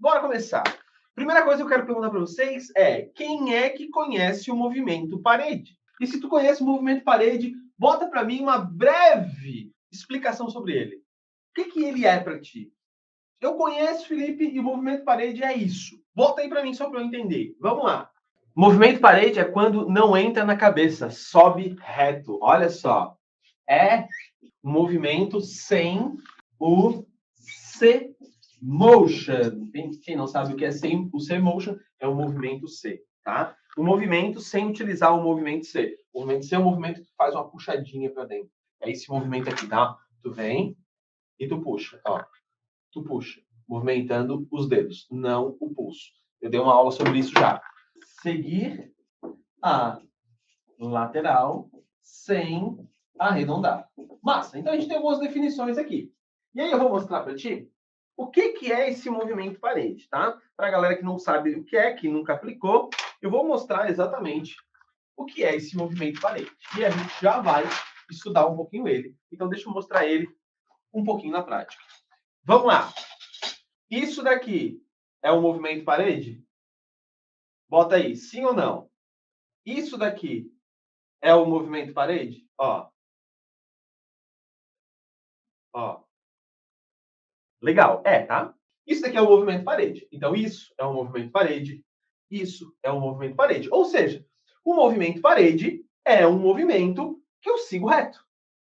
Bora começar. Primeira coisa que eu quero perguntar para vocês é: quem é que conhece o movimento parede? E se tu conhece o movimento parede, bota para mim uma breve explicação sobre ele. O que ele é para ti? Eu conheço, Felipe, e o movimento parede é isso. Bota aí para mim só para eu entender. Vamos lá. Movimento parede é quando não entra na cabeça, sobe reto. Olha só. É um movimento sem o C-motion. Quem não sabe o que é sem o C-motion, é o movimento C, tá? O movimento sem utilizar o movimento C. O movimento C é um movimento que faz uma puxadinha para dentro. É esse movimento aqui, tá? Tu vem e tu puxa, ó. Tu puxa, movimentando os dedos, não o pulso. Eu dei uma aula sobre isso já. Seguir a lateral sem arredondar. Massa. Então a gente tem algumas definições aqui. E aí eu vou mostrar para ti o que é esse movimento parede, tá? Para a galera que não sabe o que é, que nunca aplicou, eu vou mostrar exatamente o que é esse movimento parede. E a gente já vai estudar um pouquinho ele. Então deixa eu mostrar ele um pouquinho na prática. Vamos lá. Isso daqui é um movimento parede? Bota aí, sim ou não? Isso daqui é o movimento parede? Ó. Ó. Legal. É, tá? Isso daqui é o movimento parede. Então, isso é um movimento parede. Isso é um movimento parede. Ou seja, o movimento parede é um movimento que eu sigo reto.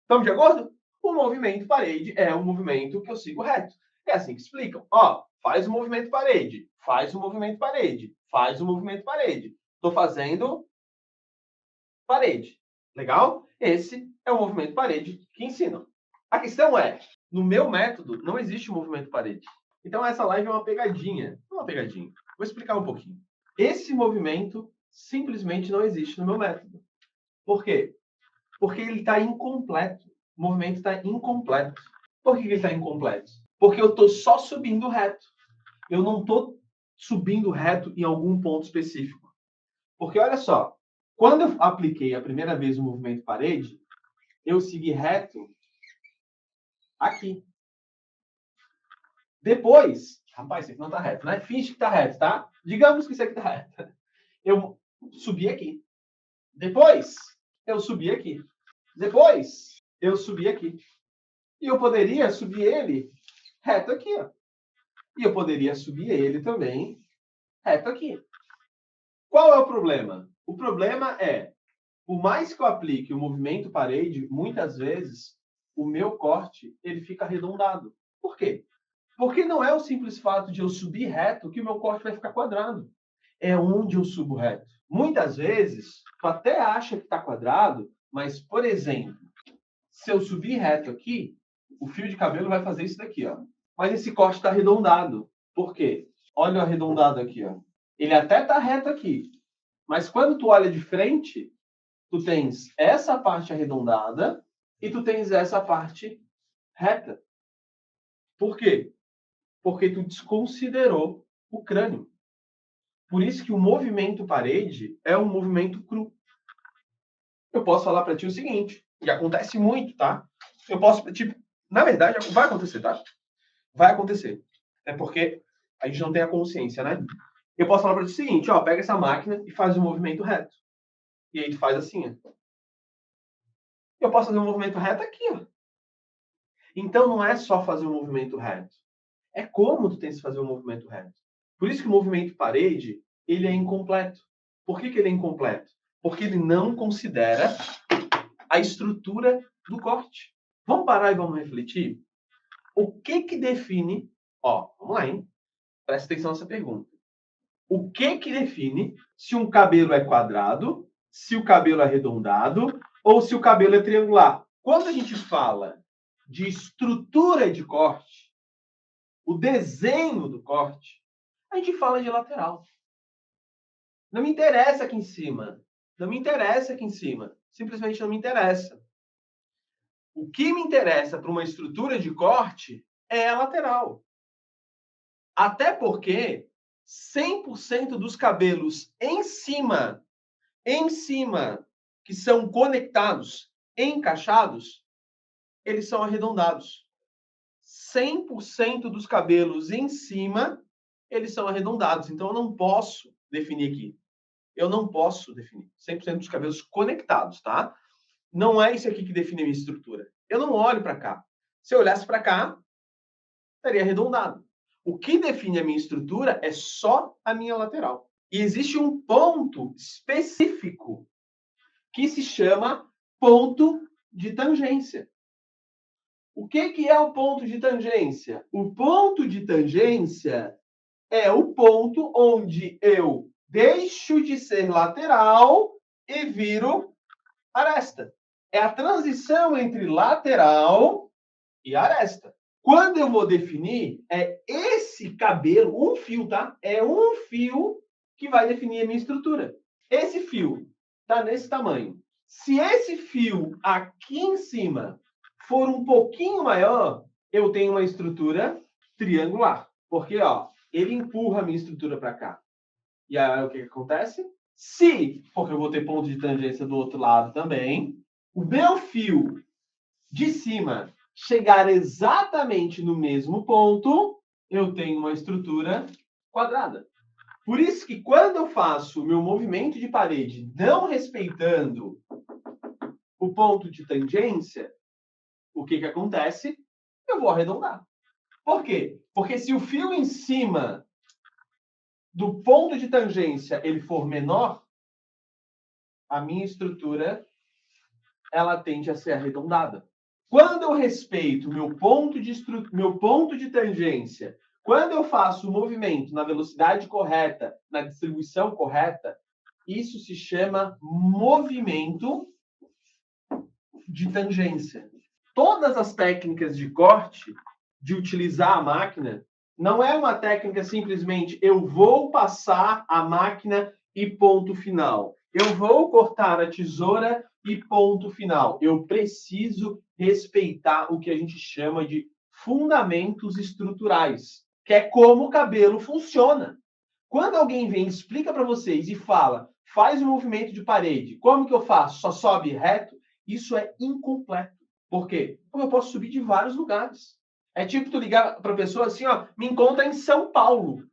Estamos de acordo? O movimento parede é um movimento que eu sigo reto. É assim que explicam. Ó, faz o movimento parede. Faz o movimento parede. Faz o movimento parede. Estou fazendo parede. Legal? Esse é o movimento parede que ensinam. A questão é, no meu método, não existe movimento parede. Então, essa live é uma pegadinha. Uma pegadinha. Vou explicar um pouquinho. Esse movimento simplesmente não existe no meu método. Por quê? Porque ele está incompleto. O movimento está incompleto. Por que ele está incompleto? Porque eu estou só subindo reto. Eu não estou subindo reto em algum ponto específico. Porque, olha só, quando eu apliquei a primeira vez o movimento parede, eu segui reto aqui. Depois, rapaz, isso aqui não está reto, né? Finge que está reto, tá? Digamos que isso aqui está reto. Eu subi aqui. Depois, eu subi aqui. Depois, eu subi aqui. E eu poderia subir ele reto aqui, ó. E eu poderia subir ele também reto aqui. Qual é o problema? O problema é, por mais que eu aplique o movimento parede, muitas vezes o meu corte ele fica arredondado. Por quê? Porque não é o simples fato de eu subir reto que o meu corte vai ficar quadrado. É onde eu subo reto. Muitas vezes, tu até acha que está quadrado, mas, por exemplo, se eu subir reto aqui, o fio de cabelo vai fazer isso daqui, ó. Mas esse corte está arredondado. Por quê? Olha o arredondado aqui, ó. Ele até está reto aqui. Mas quando tu olha de frente, tu tens essa parte arredondada e tu tens essa parte reta. Por quê? Porque tu desconsiderou o crânio. Por isso que o movimento parede é um movimento cru. Eu posso falar para ti o seguinte, e acontece muito, tá? Eu posso, tipo, na verdade, vai acontecer, tá? Vai acontecer. É porque a gente não tem a consciência, né? Eu posso falar para ti o seguinte, ó, pega essa máquina e faz o movimento reto. E aí tu faz assim, ó. Eu posso fazer um movimento reto aqui, ó. Então não é só fazer um movimento reto. É como tu tens que fazer um movimento reto. Por isso que o movimento parede, ele é incompleto. Por que ele é incompleto? Porque ele não considera a estrutura do corte. Vamos parar e vamos refletir? O que define... Ó, vamos lá, hein? Presta atenção nessa pergunta. O que define se um cabelo é quadrado, se o cabelo é arredondado ou se o cabelo é triangular? Quando a gente fala de estrutura de corte, o desenho do corte, a gente fala de lateral. Não me interessa aqui em cima. Não me interessa aqui em cima. Simplesmente não me interessa. O que me interessa para uma estrutura de corte é a lateral. Até porque 100% dos cabelos em cima, que são conectados, encaixados, eles são arredondados. 100% dos cabelos em cima eles são arredondados. Então, eu não posso definir aqui. Eu não posso definir 100% dos cabelos conectados, tá? Não é isso aqui que define a minha estrutura. Eu não olho para cá. Se eu olhasse para cá, estaria arredondado. O que define a minha estrutura é só a minha lateral. E existe um ponto específico que se chama ponto de tangência. O que é o ponto de tangência? O ponto de tangência é o ponto onde eu deixo de ser lateral e viro aresta. É a transição entre lateral e aresta. Quando eu vou definir, é esse cabelo, um fio, tá? É um fio que vai definir a minha estrutura. Esse fio está nesse tamanho. Se esse fio aqui em cima for um pouquinho maior, eu tenho uma estrutura triangular. Porque, ó, ele empurra a minha estrutura para cá. E aí, o que acontece? Se, porque eu vou ter ponto de tangência do outro lado também, o meu fio de cima chegar exatamente no mesmo ponto, eu tenho uma estrutura quadrada. Por isso que quando eu faço o meu movimento de parede não respeitando o ponto de tangência, o que acontece? Eu vou arredondar. Por quê? Porque se o fio em cima do ponto de tangência ele for menor, a minha estrutura ela tende a ser arredondada. Quando eu respeito meu ponto de tangência, quando eu faço o movimento na velocidade correta, na distribuição correta, isso se chama movimento de tangência. Todas as técnicas de corte, de utilizar a máquina, não é uma técnica simplesmente eu vou passar a máquina e ponto final. Eu vou cortar a tesoura e ponto final. Eu preciso respeitar o que a gente chama de fundamentos estruturais, que é como o cabelo funciona. Quando alguém vem e explica para vocês e fala, faz um movimento de parede, como que eu faço? Só sobe reto? Isso é incompleto. Por quê? Porque eu posso subir de vários lugares. É tipo tu ligar para a pessoa assim, ó, me encontra em São Paulo.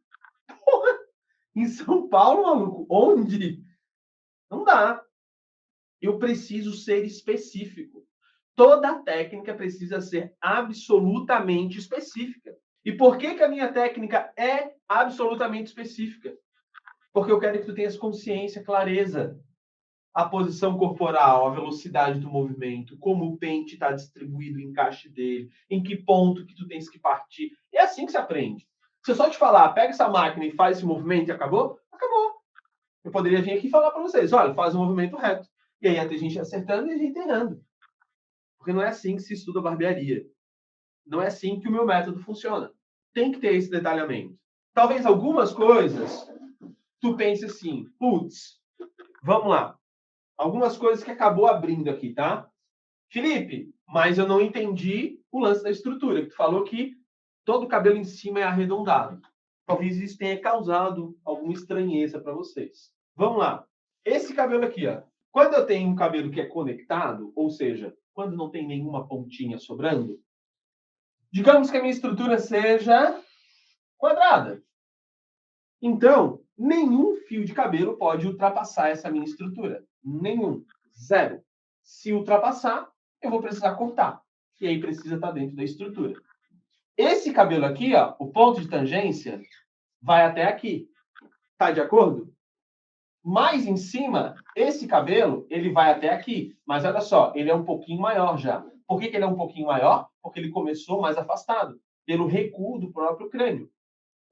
Porra! Em São Paulo, maluco? Onde? Não dá. Eu preciso ser específico. Toda técnica precisa ser absolutamente específica. E por que a minha técnica é absolutamente específica? Porque eu quero que tu tenhas consciência, clareza. A posição corporal, a velocidade do movimento, como o pente está distribuído, o encaixe dele, em que ponto que tu tens que partir. É assim que se aprende. Se eu só te falar, pega essa máquina e faz esse movimento e acabou, acabou. Eu poderia vir aqui e falar para vocês, olha, faz o movimento reto. E aí ia ter gente acertando e a gente errando. Porque não é assim que se estuda barbearia. Não é assim que o meu método funciona. Tem que ter esse detalhamento. Talvez algumas coisas tu pense assim, putz, vamos lá. Algumas coisas que acabou abrindo aqui, tá? Felipe, mas eu não entendi o lance da estrutura. Tu falou que todo o cabelo em cima é arredondado. Talvez isso tenha causado alguma estranheza para vocês. Vamos lá. Esse cabelo aqui, ó. Quando eu tenho um cabelo que é conectado, ou seja, quando não tem nenhuma pontinha sobrando, digamos que a minha estrutura seja quadrada. Então, nenhum fio de cabelo pode ultrapassar essa minha estrutura. Nenhum. Zero. Se ultrapassar, eu vou precisar cortar. E aí precisa estar dentro da estrutura. Esse cabelo aqui, ó, o ponto de tangência, vai até aqui. Tá de acordo? Mais em cima, esse cabelo, ele vai até aqui. Mas olha só, ele é um pouquinho maior já. Por que ele é um pouquinho maior? Porque ele começou mais afastado, pelo recuo do próprio crânio.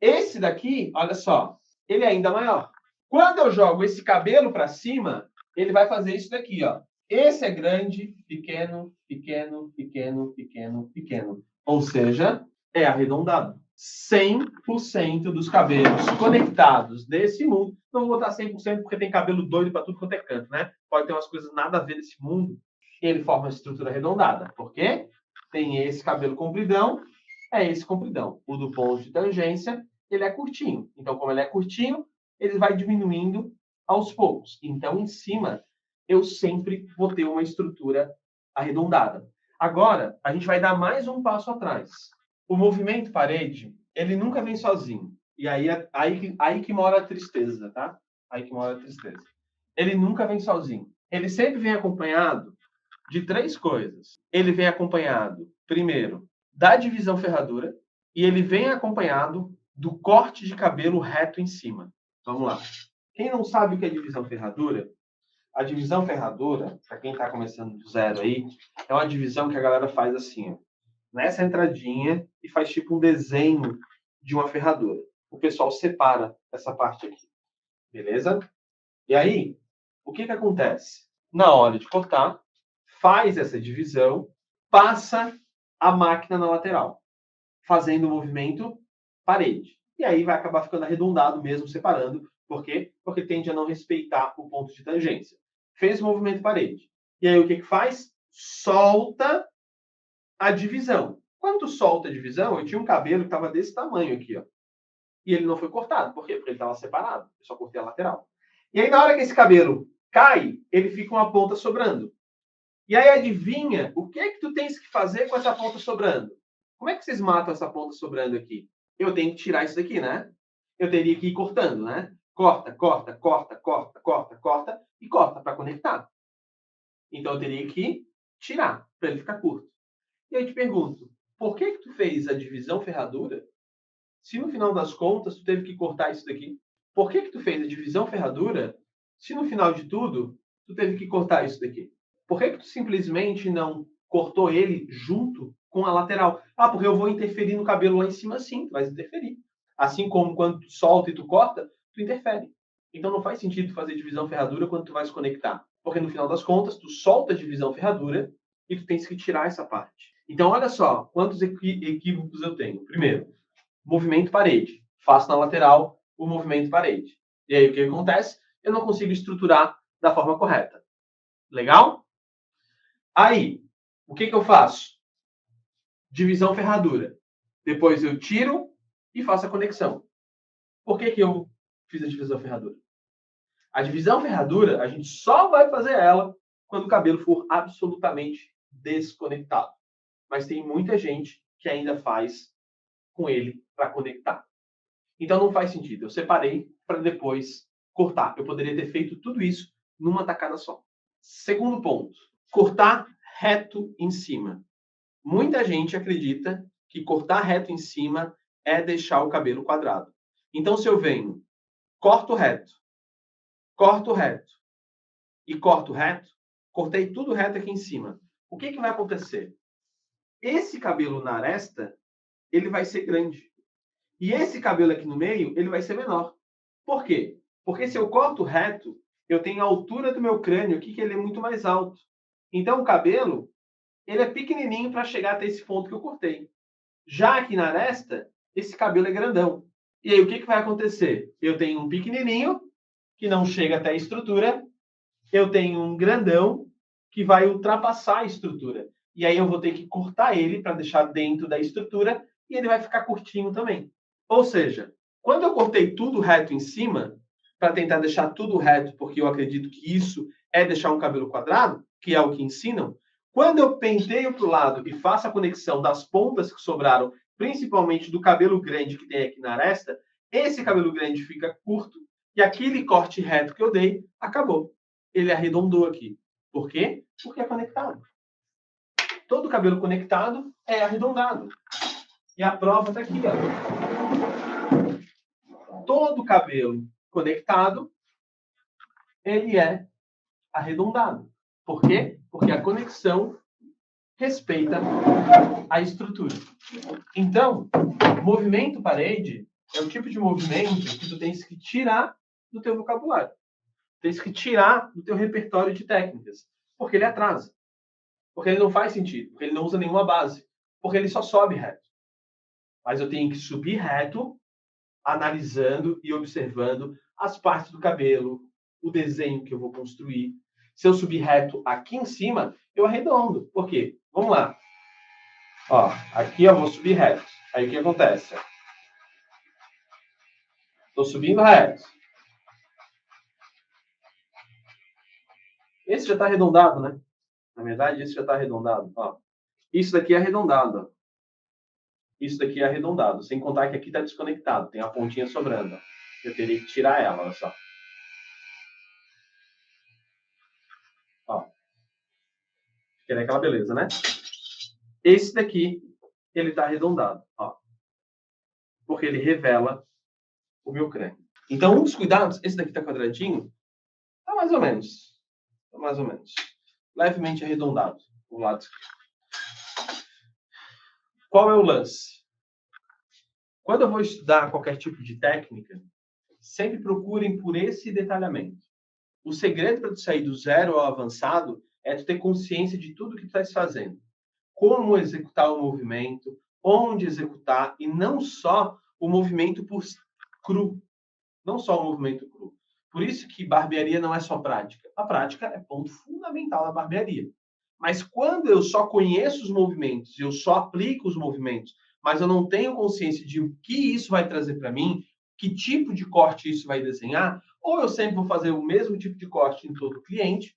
Esse daqui, olha só, ele é ainda maior. Quando eu jogo esse cabelo para cima, ele vai fazer isso daqui, ó. Esse é grande, pequeno, pequeno, pequeno, pequeno, pequeno. Ou seja, é arredondado. 100% dos cabelos conectados desse mundo, não vou botar 100% porque tem cabelo doido para tudo quanto é canto, né? Pode ter umas coisas nada a ver nesse mundo. Ele forma uma estrutura arredondada. Por quê? Tem esse cabelo compridão, é esse compridão. O do ponto de tangência, ele é curtinho. Então, como ele é curtinho, ele vai diminuindo aos poucos. Então, em cima, eu sempre vou ter uma estrutura arredondada. Agora, a gente vai dar mais um passo atrás. O movimento parede, ele nunca vem sozinho. E aí que mora a tristeza, tá? Aí que mora a tristeza. Ele nunca vem sozinho. Ele sempre vem acompanhado de 3 coisas. Ele vem acompanhado, primeiro, da divisão ferradura, e ele vem acompanhado do corte de cabelo reto em cima. Vamos lá. Quem não sabe o que é divisão ferradura, a divisão ferradura, para quem está começando do zero aí, é uma divisão que a galera faz assim, ó, nessa entradinha e faz tipo um desenho de uma ferradura. O pessoal separa essa parte aqui. Beleza? E aí, o que acontece? Na hora de cortar, faz essa divisão, passa a máquina na lateral, fazendo o movimento parede. E aí vai acabar ficando arredondado mesmo, separando. Por quê? Porque tende a não respeitar o ponto de tangência. Fez o movimento parede. E aí o que faz? Solta a divisão. Quando tu solta a divisão, eu tinha um cabelo que estava desse tamanho aqui, ó. E ele não foi cortado. Por quê? Porque ele estava separado. Eu só cortei a lateral. E aí, na hora que esse cabelo cai, ele fica uma ponta sobrando. E aí, adivinha o que é que tu tens que fazer com essa ponta sobrando? Como é que vocês matam essa ponta sobrando aqui? Eu tenho que tirar isso daqui, né? Eu teria que ir cortando, né? Corta, corta, corta, corta, corta, corta e corta para conectar. Então, eu teria que tirar para ele ficar curto. E aí, eu te pergunto, por que tu fez a divisão ferradura se no final das contas tu teve que cortar isso daqui? Por que tu fez a divisão ferradura se no final de tudo tu teve que cortar isso daqui? Por que tu simplesmente não cortou ele junto com a lateral? Ah, porque eu vou interferir no cabelo lá em cima, sim, tu vai interferir. Assim como quando tu solta e tu corta, tu interfere. Então não faz sentido fazer divisão ferradura quando tu vai se conectar. Porque no final das contas, tu solta a divisão ferradura e tu tens que tirar essa parte. Então olha só, quantos equívocos eu tenho. Primeiro, movimento parede. Faço na lateral o movimento parede. E aí o que acontece? Eu não consigo estruturar da forma correta. Legal? Aí, o que eu faço? Divisão ferradura. Depois eu tiro e faço a conexão. Por que eu fiz a divisão ferradura? A divisão ferradura, a gente só vai fazer ela quando o cabelo for absolutamente desconectado. Mas tem muita gente que ainda faz com ele para conectar. Então não faz sentido. Eu separei para depois cortar. Eu poderia ter feito tudo isso numa tacada só. Segundo ponto, cortar reto em cima. Muita gente acredita que cortar reto em cima é deixar o cabelo quadrado. Então se eu venho, corto reto e corto reto, cortei tudo reto aqui em cima. O que vai acontecer? Esse cabelo na aresta, ele vai ser grande. E esse cabelo aqui no meio, ele vai ser menor. Por quê? Porque se eu corto reto, eu tenho a altura do meu crânio aqui, que ele é muito mais alto. Então, o cabelo, ele é pequenininho para chegar até esse ponto que eu cortei. Já aqui na aresta, esse cabelo é grandão. E aí, o que vai acontecer? Eu tenho um pequenininho, que não chega até a estrutura. Eu tenho um grandão, que vai ultrapassar a estrutura. E aí, eu vou ter que cortar ele para deixar dentro da estrutura, e ele vai ficar curtinho também. Ou seja, quando eu cortei tudo reto em cima, para tentar deixar tudo reto, porque eu acredito que isso é deixar um cabelo quadrado, que é o que ensinam, quando eu penteio para o lado e faço a conexão das pontas que sobraram, principalmente do cabelo grande que tem aqui na aresta, esse cabelo grande fica curto e aquele corte reto que eu dei, acabou. Ele arredondou aqui. Por quê? Porque é conectado. Todo cabelo conectado é arredondado. E a prova está aqui, ó. Todo cabelo conectado, ele é arredondado. Por quê? Porque a conexão respeita a estrutura. Então, movimento parede é o tipo de movimento que tu tens que tirar do teu vocabulário. Tens que tirar do teu repertório de técnicas. Porque ele atrasa. Porque ele não faz sentido. Porque ele não usa nenhuma base. Porque ele só sobe reto. Mas eu tenho que subir reto, analisando e observando as partes do cabelo, o desenho que eu vou construir. Se eu subir reto aqui em cima, eu arredondo. Por quê? Vamos lá. Ó, aqui eu vou subir reto. Aí o que acontece? Estou subindo reto. Esse já está arredondado, né? Na verdade, esse já está arredondado. Ó. Isso daqui é arredondado. Ó. Isso daqui é arredondado, sem contar que aqui está desconectado, tem a pontinha sobrando. Eu teria que tirar ela, olha só. Ó, fica aquela beleza, né? Esse daqui, ele está arredondado, ó, porque ele revela o meu crânio. Então, um dos cuidados, esse daqui está quadradinho, tá mais ou menos. Tá mais ou menos. Levemente arredondado, o lado esquerdo. Qual é o lance? Quando eu vou estudar qualquer tipo de técnica, sempre procurem por esse detalhamento. O segredo para tu sair do zero ao avançado é tu ter consciência de tudo que tu estás fazendo. Como executar o movimento, onde executar, e não só o movimento por cru. Não só o movimento cru. Por isso que barbearia não é só prática. A prática é ponto fundamental na barbearia. Mas quando eu só conheço os movimentos, eu só aplico os movimentos, mas eu não tenho consciência de o que isso vai trazer para mim, que tipo de corte isso vai desenhar, ou eu sempre vou fazer o mesmo tipo de corte em todo cliente,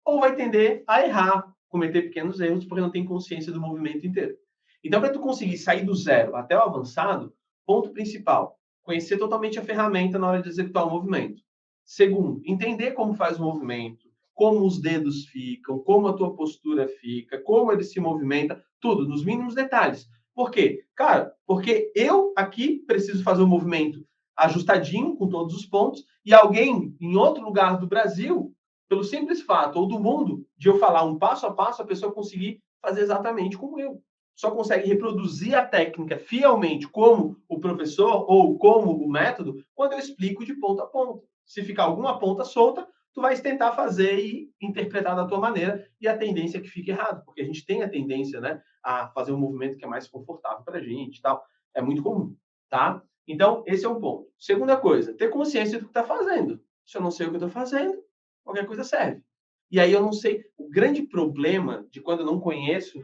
ou vai tender a errar, cometer pequenos erros, porque não tem consciência do movimento inteiro. Então, para tu conseguir sair do zero até o avançado, ponto principal, conhecer totalmente a ferramenta na hora de executar o movimento. Segundo, entender como faz o movimento, como os dedos ficam, como a tua postura fica, como ele se movimenta, tudo, nos mínimos detalhes. Por quê? Cara, porque eu aqui preciso fazer o movimento ajustadinho, com todos os pontos, e alguém em outro lugar do Brasil, pelo simples fato, ou do mundo, de eu falar um passo a passo, a pessoa conseguir fazer exatamente como eu. Só consegue reproduzir a técnica fielmente como o professor ou como o método quando eu explico de ponta a ponta. Se ficar alguma ponta solta, tu vais tentar fazer e interpretar da tua maneira, e a tendência é que fique errado, porque a gente tem a tendência, né, a fazer um movimento que é mais confortável para a gente e tal. É muito comum, tá? Então, esse é um ponto. Segunda coisa, ter consciência do que está fazendo. Se eu não sei o que eu estou fazendo, qualquer coisa serve. E aí eu não sei. O grande problema de quando eu não conheço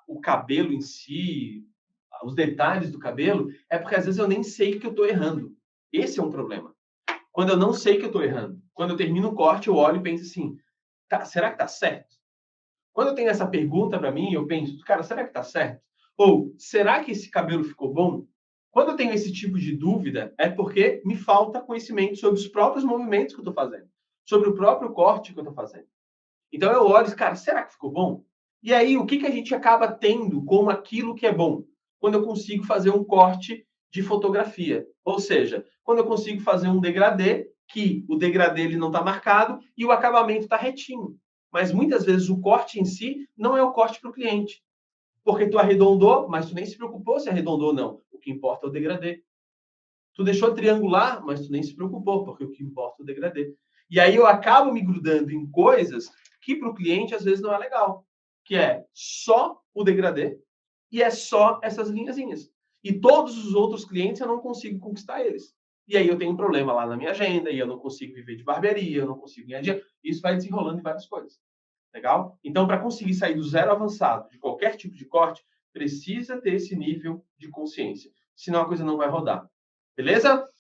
o cabelo em si, os detalhes do cabelo, é porque às vezes eu nem sei que eu estou errando. Esse é um problema. Quando eu não sei que eu estou errando. Quando eu termino o corte, eu olho e penso assim, tá, será que está certo? Quando eu tenho essa pergunta para mim, eu penso, cara, será que está certo? Ou, será que esse cabelo ficou bom? Quando eu tenho esse tipo de dúvida, é porque me falta conhecimento sobre os próprios movimentos que eu estou fazendo, sobre o próprio corte que eu estou fazendo. Então eu olho e cara, será que ficou bom? E aí, o que a gente acaba tendo como aquilo que é bom? Quando eu consigo fazer um corte de fotografia. Ou seja, quando eu consigo fazer um degradê, que o degradê ele não está marcado e o acabamento está retinho. Mas muitas vezes o corte em si não é o corte para o cliente. Porque tu arredondou, mas tu nem se preocupou se arredondou ou não. O que importa é o degradê. Tu deixou triangular, mas tu nem se preocupou, porque o que importa é o degradê. E aí eu acabo me grudando em coisas que para o cliente às vezes não é legal, que é só o degradê e é só essas linhazinhas. E todos os outros clientes eu não consigo conquistar eles. E aí eu tenho um problema lá na minha agenda, e eu não consigo viver de barbearia, eu não consigo ganhar dinheiro. Isso vai desenrolando em várias coisas. Legal? Então, para conseguir sair do zero avançado de qualquer tipo de corte, precisa ter esse nível de consciência. Senão a coisa não vai rodar. Beleza?